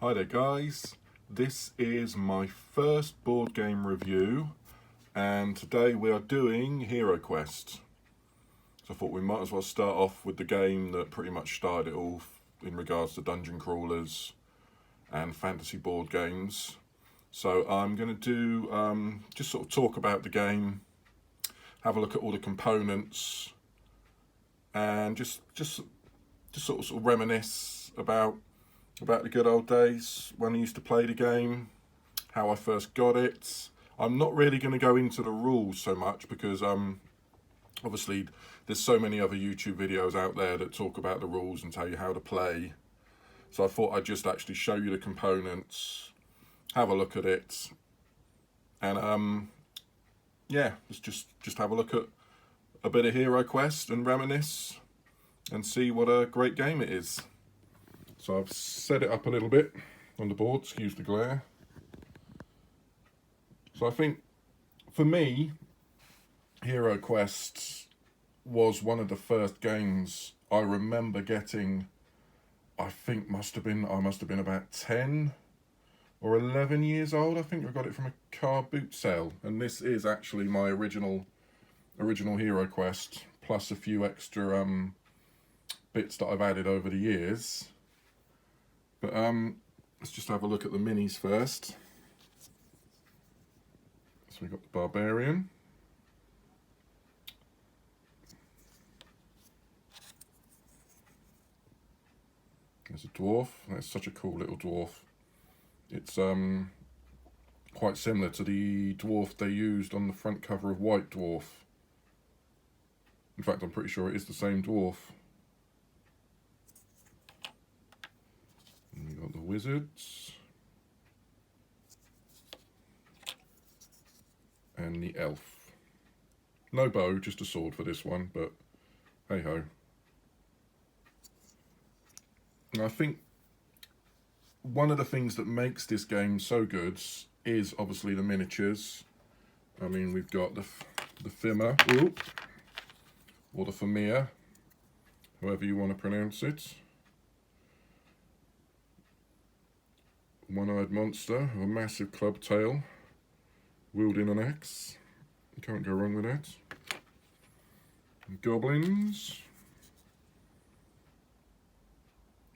Hi there guys, this is my first board game review and today we are doing Heroquest. So I thought we might as well start off with the game that pretty much started it all in regards to dungeon crawlers and fantasy board games. So I'm going to do just sort of talk about the game, have a look at all the components and just sort of reminisce about the good old days when I used to play the game, how I first got it. I'm not really going to go into the rules so much because obviously there's so many other YouTube videos out there that talk about the rules and tell you how to play. So I thought I'd just actually show you the components, have a look at it, and yeah, let's just have a look at a bit of Heroquest and reminisce and see what a great game it is. So I've set it up a little bit on the board, excuse the glare. So I think, for me, Heroquest was one of the first games I remember getting. I think I must have been about 10 or 11 years old. I think I got it from a car boot sale. And this is actually my original Heroquest, plus a few extra bits that I've added over the years. But let's just have a look at the minis first. So we've got the Barbarian. There's a dwarf. That's such a cool little dwarf. It's quite similar to the dwarf they used on the front cover of White Dwarf. In fact, I'm pretty sure it is the same dwarf. And we got the wizards and the elf. No bow, just a sword for this one, but hey ho. And I think one of the things that makes this game so good is obviously the miniatures. I mean, we've got the Fimmer, or the Famir, however you want to pronounce it. One-eyed monster, a massive club tail, wielding an axe. You can't go wrong with that. Goblins.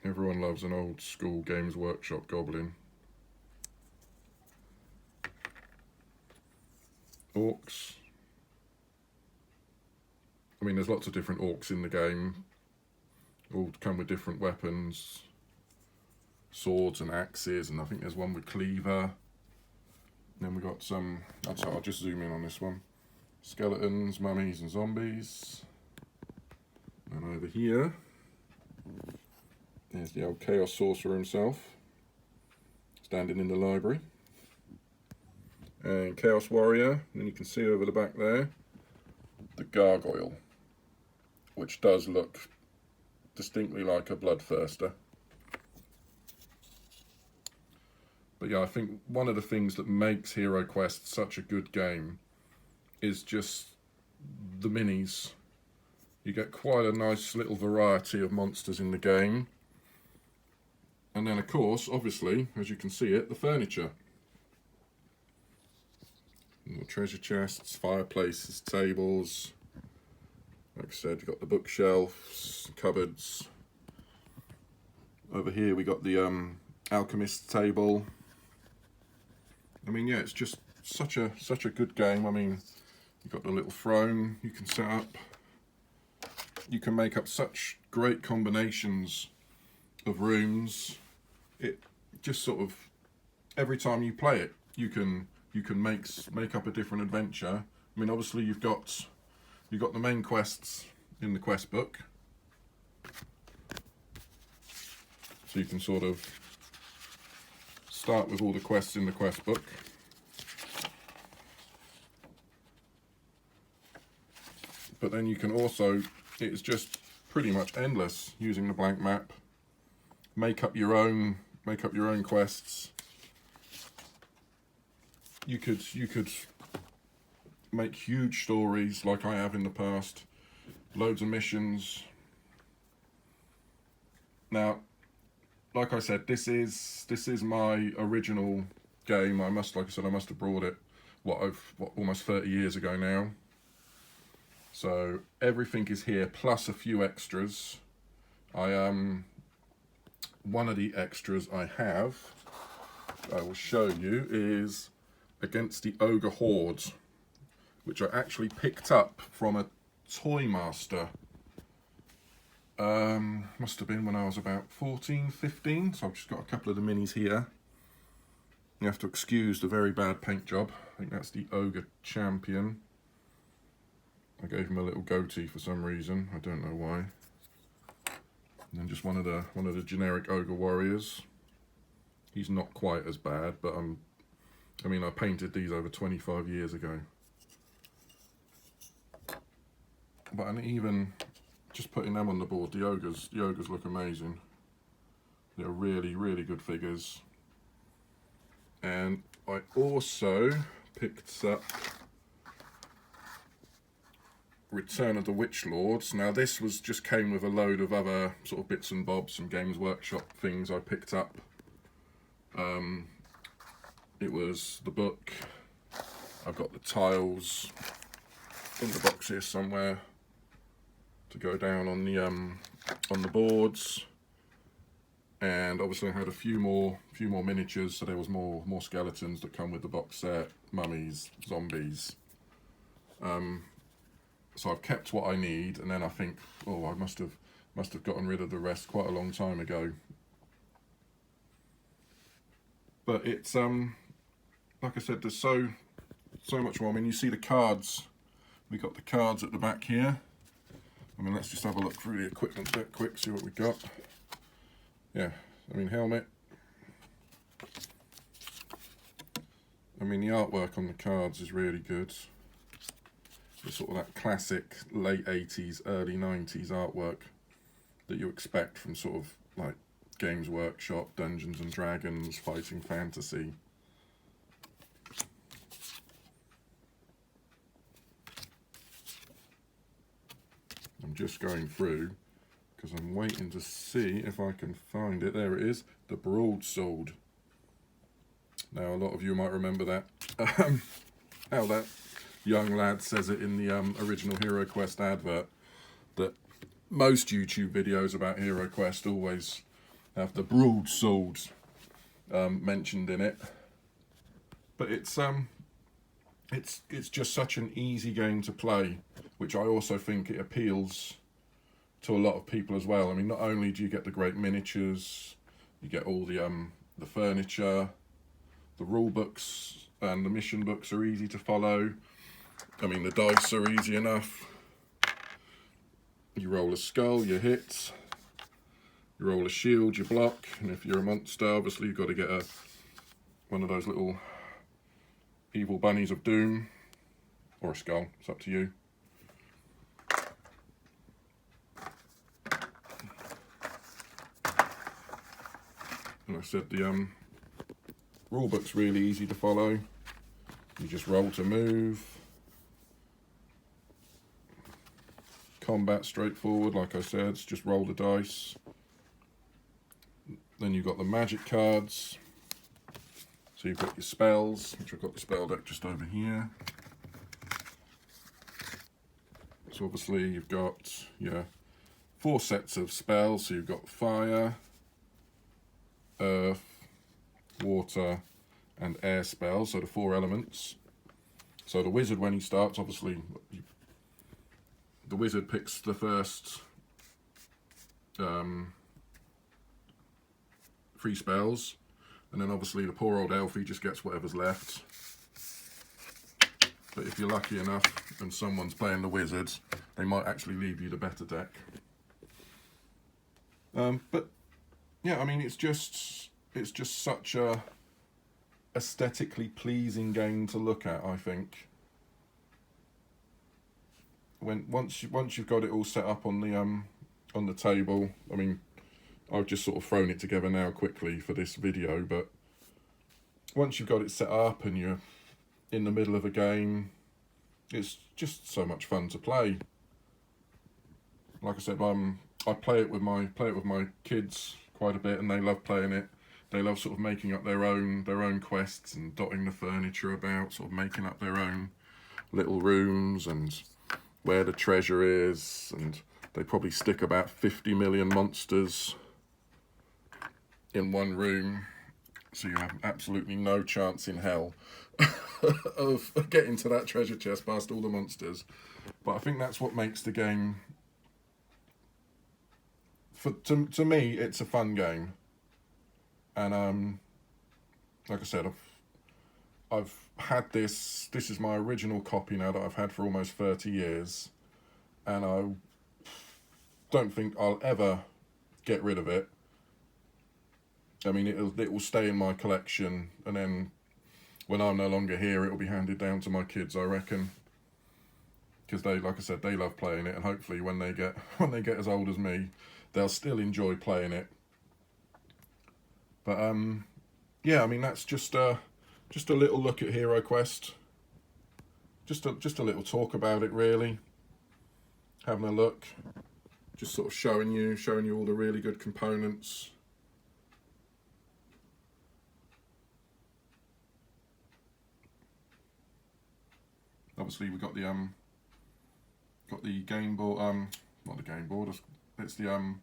Everyone loves an old school Games Workshop goblin. Orcs. I mean, there's lots of different orcs in the game. All come with different weapons. Swords and axes, and I think there's one with cleaver. And then we got some, I'll just zoom in on this one. Skeletons, mummies and zombies. And over here, there's the old Chaos Sorcerer himself, standing in the library. And Chaos Warrior, and then you can see over the back there, the Gargoyle, which does look distinctly like a Bloodthirster. But yeah, I think one of the things that makes Heroquest such a good game is just the minis. You get quite a nice little variety of monsters in the game. And then of course, obviously, as you can see it, the furniture. Little treasure chests, fireplaces, tables. Like I said, you've got the bookshelves, cupboards. Over here we got the alchemist table. I mean, yeah, it's just such a good game. I mean, you've got the little throne you can set up. You can make up such great combinations of rooms. It just sort of, every time you play it, you can make up a different adventure. I mean, obviously you've got the main quests in the quest book, so you can sort of start with all the quests in the quest book. But then you can also, it's just pretty much endless using the blank map. Make up your own quests. You could make huge stories like I have in the past. Loads of missions. Now, like I said, this is my original game. Like I said, I must have brought it almost 30 years ago now. So everything is here, plus a few extras. One of the extras I will show you, is against the Ogre Horde, which I actually picked up from a Toy Master. Must have been when I was about 14, 15, so I've just got a couple of the minis here. You have to excuse the very bad paint job. I think that's the Ogre Champion. I gave him a little goatee for some reason, I don't know why. And then just one of the generic Ogre Warriors. He's not quite as bad, but I mean, I painted these over 25 years ago. But even just putting them on the board, the ogres look amazing. They're really, really good figures. And I also picked up Return of the Witch Lords. Now this just came with a load of other sort of bits and bobs and Games Workshop things I picked up. It was the book. I've got the tiles in the box here somewhere to go down on the boards, and obviously I had a few more miniatures, so there was more skeletons that come with the box set, mummies, zombies. So I've kept what I need, and then I think, oh, I must have gotten rid of the rest quite a long time ago. But it's like I said, there's so much more. I mean, you see the cards. We got the cards at the back here. I mean, let's just have a look through the equipment bit quick, see what we got. Yeah, I mean, helmet. I mean, the artwork on the cards is really good. It's sort of that classic late 80s, early 90s artwork that you expect from sort of like Games Workshop, Dungeons and Dragons, fighting fantasy. I'm just going through because I'm waiting to see if I can find it. There it is, the broadsword. Now a lot of you might remember that, how that young lad says it in the original Heroquest advert, that most YouTube videos about Heroquest always have the broadsword mentioned in it. But it's just such an easy game to play, which I also think it appeals to a lot of people as well. I mean, not only do you get the great miniatures, you get all the furniture, the rule books and the mission books are easy to follow. I mean, the dice are easy enough. You roll a skull, you hit. You roll a shield, you block. And if you're a monster, obviously you've got to get one of those little evil bunnies of doom, or a skull, it's up to you. And I said the rule book's really easy to follow. You just roll to move. Combat straightforward, like I said, it's just roll the dice. Then you've got the magic cards. So you've got your spells, which I've got the spell deck just over here. So obviously you've got your 4 sets of spells. So you've got fire, earth, water and air spells, so the 4 elements. So the wizard, when he starts, obviously the wizard picks the first 3 spells, and then obviously the poor old elfie just gets whatever's left. But if you're lucky enough and someone's playing the wizard, they might actually leave you the better deck. But yeah, I mean, it's just such a aesthetically pleasing game to look at, I think. Once you've got it all set up on the table, I mean, I've just sort of thrown it together now quickly for this video, but once you've got it set up and you're in the middle of a game, it's just so much fun to play. Like I said, I play it with my kids quite a bit, and they love playing it. They love sort of making up their own quests and dotting the furniture about, sort of making up their own little rooms and where the treasure is, and they probably stick about 50 million monsters in one room, so you have absolutely no chance in hell of getting to that treasure chest past all the monsters. But I think that's what makes the game, to me, it's a fun game. And like I said, I've had this is my original copy now that I've had for almost 30 years, and I don't think I'll ever get rid of it. I mean, it will stay in my collection, and then when I'm no longer here, it will be handed down to my kids, I reckon, because they, like I said, they love playing it, and hopefully when they get as old as me, they'll still enjoy playing it. But yeah, I mean, that's just a little look at Heroquest. Just a little talk about it, really. Having a look, just sort of showing you all the really good components. Obviously, we've got the game board. Not the game board. It's the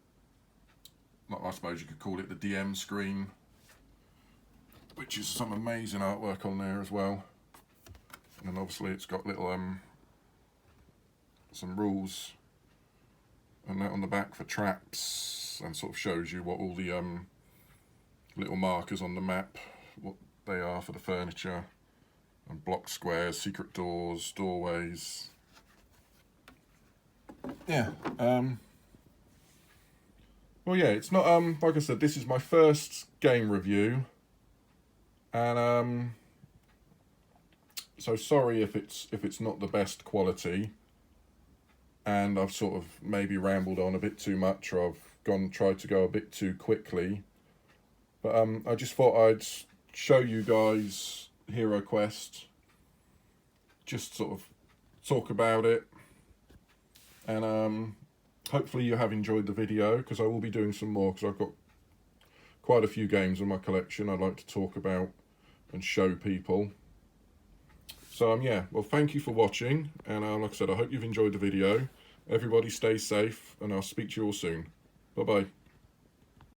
I suppose you could call it the DM screen, which is some amazing artwork on there as well. And then obviously it's got little some rules and that on the back for traps, and sort of shows you what all the little markers on the map, what they are for the furniture, and block squares, secret doors, doorways. Yeah. Well, yeah, it's not like I said, this is my first game review, and so sorry if it's not the best quality, and I've sort of maybe rambled on a bit too much, or I've tried to go a bit too quickly. But I just thought I'd show you guys Heroquest, just sort of talk about it, and hopefully you have enjoyed the video, because I will be doing some more, because I've got quite a few games in my collection I'd like to talk about and show people. So yeah, well, thank you for watching, and like I said, I hope you've enjoyed the video. Everybody stay safe, and I'll speak to you all soon. Bye bye.